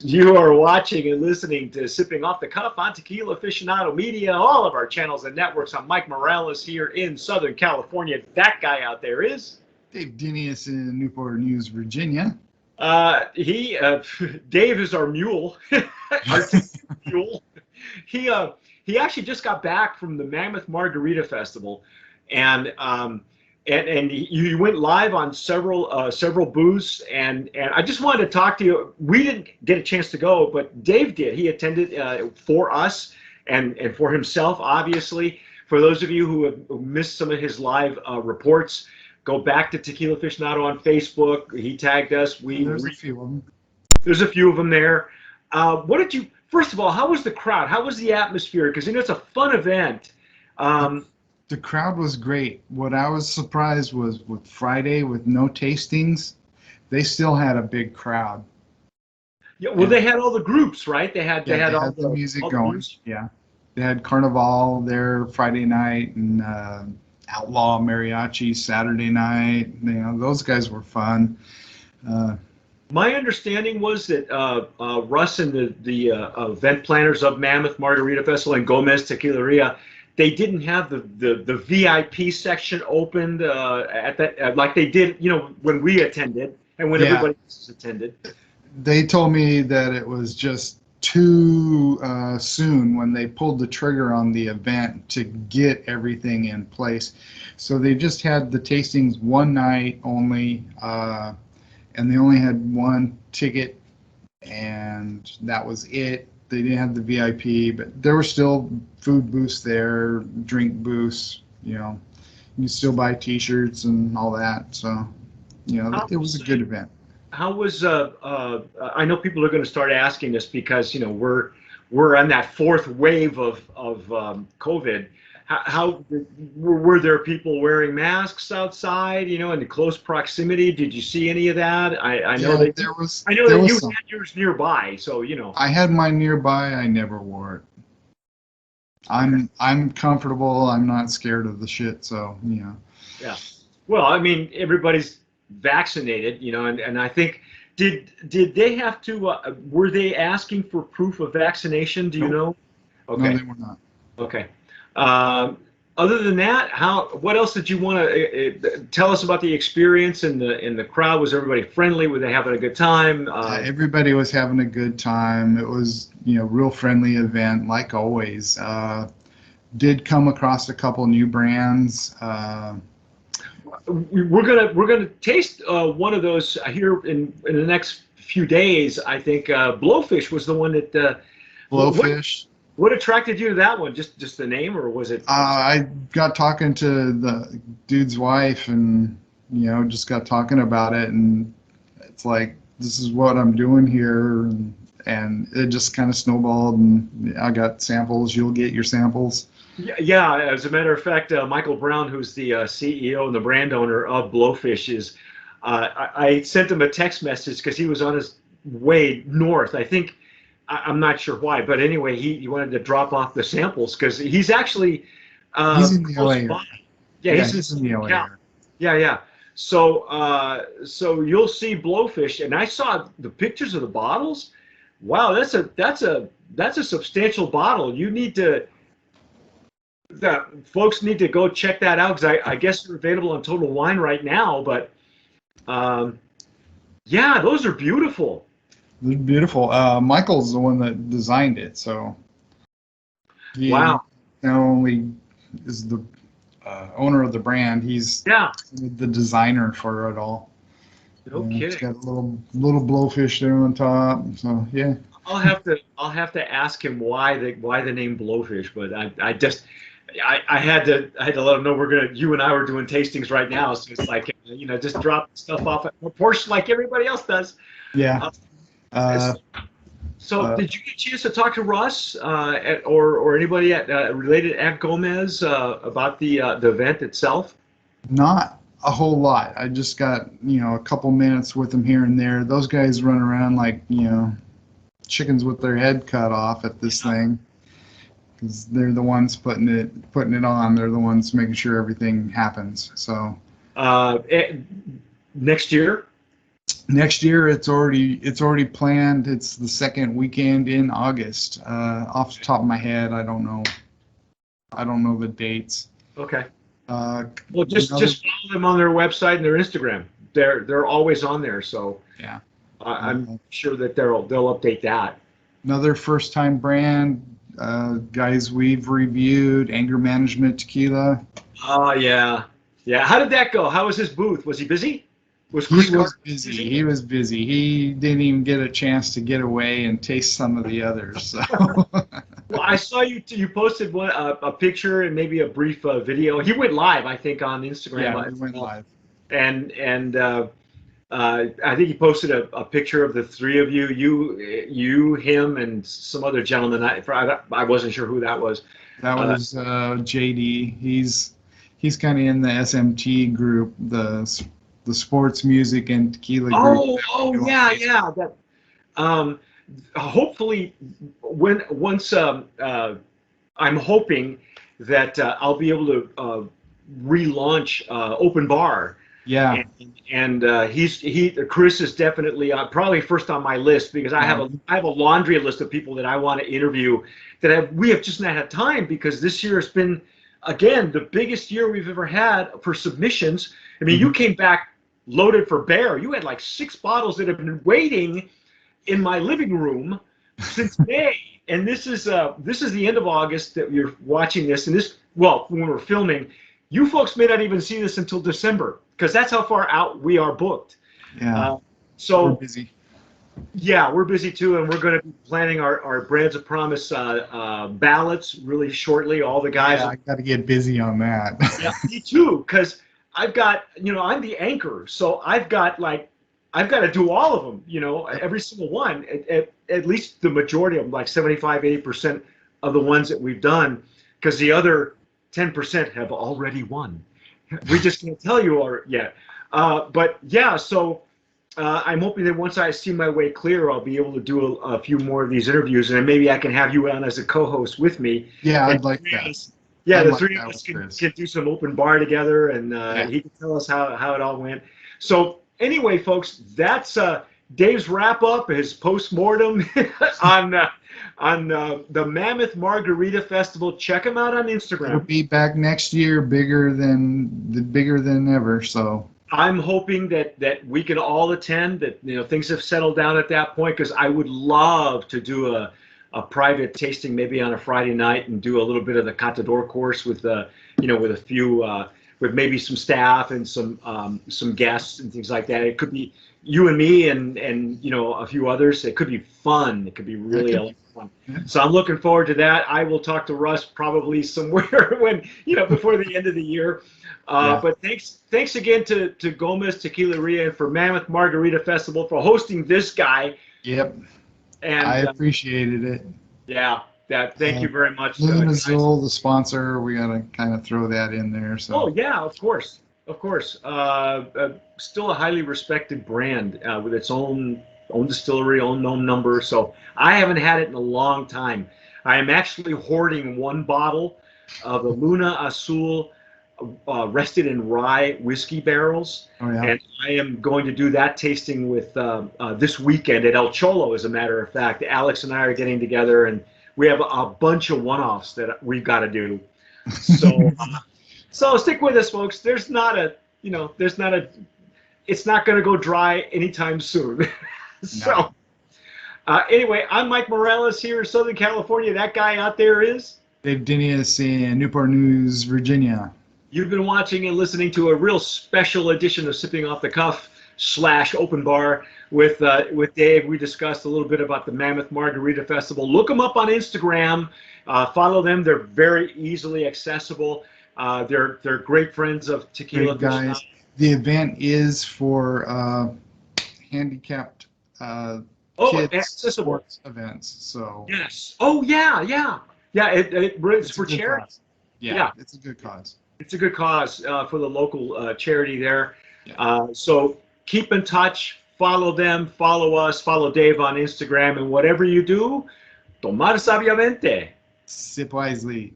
You are watching and listening to Sipping Off the Cuff on Tequila Aficionado Media, all of our channels and networks. I'm Mike Morales here in Southern California. That guy out there is Dave Dinius in Newport News, Virginia. he Dave is our mule, our mule. He uh, he actually just got back from the Mammoth Margarita Festival, and you went live on several booths, and I just wanted to talk to you. We didn't get a chance to go, but Dave did. He attended for us and for himself, obviously. For those of you who have missed some of his live reports, go back to Tequila Aficionado on Facebook. He tagged us. There's a few of them. There's a few of them there. What did you? First of all, how was the crowd? How was the atmosphere? Because it's a fun event. The crowd was great. What I was surprised was with Friday, with no tastings, they still had a big crowd. Yeah, well, they had all the groups, right? They had all the music going. Yeah, they had Carnival there Friday night and Outlaw Mariachi Saturday night. You know, those guys were fun. My understanding was that Russ and the event planners of Mammoth Margarita Festival and Gomez Tequileria, they didn't have the VIP section opened at that like they did, when we attended and when everybody else attended. They told me that it was just too soon when they pulled the trigger on the event to get everything in place. So they just had the tastings one night only, and they only had one ticket, and that was it. They didn't have the VIP, but there were still food booths there, drink booths. You can still buy T-shirts and all that. So, it was a good event. How was I know people are going to start asking us because we're on that fourth wave of COVID. How were there people wearing masks outside? In close proximity. Did you see any of that? I know that there was. I know that you had yours nearby, so I had mine nearby. I never wore it. I'm comfortable. I'm not scared of the shit. So Yeah. Well, I mean, everybody's vaccinated, and I think did they have to? Were they asking for proof of vaccination? Do you know? Okay. No, they were not. Okay. Other than that, what else did you want to tell us about the experience in the crowd? Was everybody friendly? Were they having a good time? Everybody was having a good time. It was, real friendly event like always. Did come across a couple new brands. We're gonna taste one of those here in the next few days. I think Blowfish was the one that. Blowfish. What attracted you to that one? Just the name, or was it? I got talking to the dude's wife, and just got talking about it, and it's like, this is what I'm doing here, and it just kind of snowballed, and I got samples. You'll get your samples. Yeah. As a matter of fact, Michael Brown, who's the CEO and the brand owner of Blowfish, I sent him a text message because he was on his way north. I think. I'm not sure why, but anyway, he wanted to drop off the samples because he's actually he's in the LA area. Yeah, he's in the LA area. Yeah. So you'll see Blowfish, and I saw the pictures of the bottles. Wow, that's a substantial bottle. Folks need to go check that out because I guess they're available on Total Wine right now. But yeah, those are beautiful. They're beautiful. Michael's the one that designed it, so he wow. Not only is the owner of the brand, he's the designer for it all. No kidding. It's got a little blowfish there on top. So yeah. I'll have to ask him why the name Blowfish, but I had to let him know you and I were doing tastings right now, so it's like just drop stuff off at a portion like everybody else does. Yeah. So did you get a chance to talk to Russ or anybody related at Gomez about the event itself? Not a whole lot. I just got a couple minutes with them here and there. Those guys run around like chickens with their head cut off at this thing because they're the ones putting it on. They're the ones making sure everything happens. So next year. Next year, it's already planned. It's the second weekend in August. Off the top of my head, I don't know. I don't know the dates. Okay. Uh, Well, just another, just follow them on their website and their Instagram. They're always on there, so yeah. I'm Uh, sure that they'll update that. Another first-time brand, guys we've reviewed, Anger Management Tequila. Oh yeah, yeah. How did that go? How was his booth? Was he busy? Was He Chris was Carter busy. busy? He was busy. He didn't even get a chance to get away and taste some of the others. So Well, I saw you posted a picture and maybe a brief video. He went live, I think, on Instagram yeah, we as went well. live. And I think he posted a picture of the three of you, him, and some other gentleman. I wasn't sure who that was. That Uh, was JD. He's kind of in the SMT group, the sports music and tequila group oh, that we oh do on yeah, Facebook. yeah. That um, hopefully once I'm hoping that I'll be able to relaunch Open Bar. Yeah, And Chris is definitely probably first on my list because yeah, I have a laundry list of people that I want to interview that we have just not had time because this year has been again the biggest year we've ever had for submissions. I mean, you mhm. came back loaded for bear. You had like 6 bottles that have been waiting in my living room since May, and this is the end of August that you're watching this, and this well when we're filming, you folks may not even see this until December because that's how far out we are booked. Yeah. Uh, We're so busy. yeah, we're busy too, and we're going to be planning our Brands of Promise ballots really shortly. All the guys. Yeah, I got to get busy on that. Yeah, me too, because I've got, I'm the anchor, so I've got to do all of them, Yep. every single one, at least the majority of them, like 75, 80% of the ones that we've done, because the other 10% have already won. We just can't tell you all yet. But yeah, so I'm hoping that once I see my way clear, I'll be able to do a few more of these interviews, and then maybe I can have you on as a co-host with me. Yeah, And I'd like that. yeah, I'd the like three of that us with can, Chris. can do some open bar together, and Yeah. he can tell us how it all went. So anyway, folks, that's Dave's wrap up, his post mortem on the Mammoth Margarita Festival. Check him out on It'll Instagram. be back next year, bigger than ever. So I'm hoping that we can all attend. That things have settled down at that point because I would love to do a private tasting maybe on a Friday night and do a little bit of the Catador course with with a few with maybe some staff and some guests and things like that. It could be you and me and a few others. It could be fun. It could be that really could a lot be. of fun. Yeah. So I'm looking forward to that. I will talk to Russ probably somewhere when before the end of the year. Yeah. But thanks again to Gomez Tequileria and for Mammoth Margarita Festival for hosting this guy. Yep. I And appreciated it. yeah, thank Uh, you very much, Blue guys. Azul, the sponsor, we gotta kind of throw that in there. Oh So yeah, of course, of course. Still a highly respected brand with its own distillery, own known number. So I haven't had it in a long time. I am actually hoarding one bottle of the Luna Azul rested in rye whiskey barrels, oh yeah. and I am going to do that tasting with this weekend at El Cholo. As a matter of fact, Alex and I are getting together, and we have a bunch of one-offs that we've got to do. So, so stick with us, folks. It's not going to go dry anytime soon. No. So, anyway, I'm Mike Morales here in Southern California. That guy out there is. Dave Dinius in Newport News, Virginia. You've been watching and listening to a real special edition of Sipping Off the Cuff / Open Bar with Dave. We discussed a little bit about the Mammoth Margarita Festival. Look them up on Instagram. Follow them. They're very easily accessible. They're great friends of Tequila Great guys. The event is for handicapped Oh, kids accessible. sports events. So Yes. Oh, yeah, yeah. Yeah, it's it's a for good charity. cause. Yeah, Yeah. it's a good cause. It's a good cause for the local charity there. Yeah. So keep in touch, follow them, follow us, follow Dave on Instagram, and whatever you do, tomar sabiamente. Sip wisely.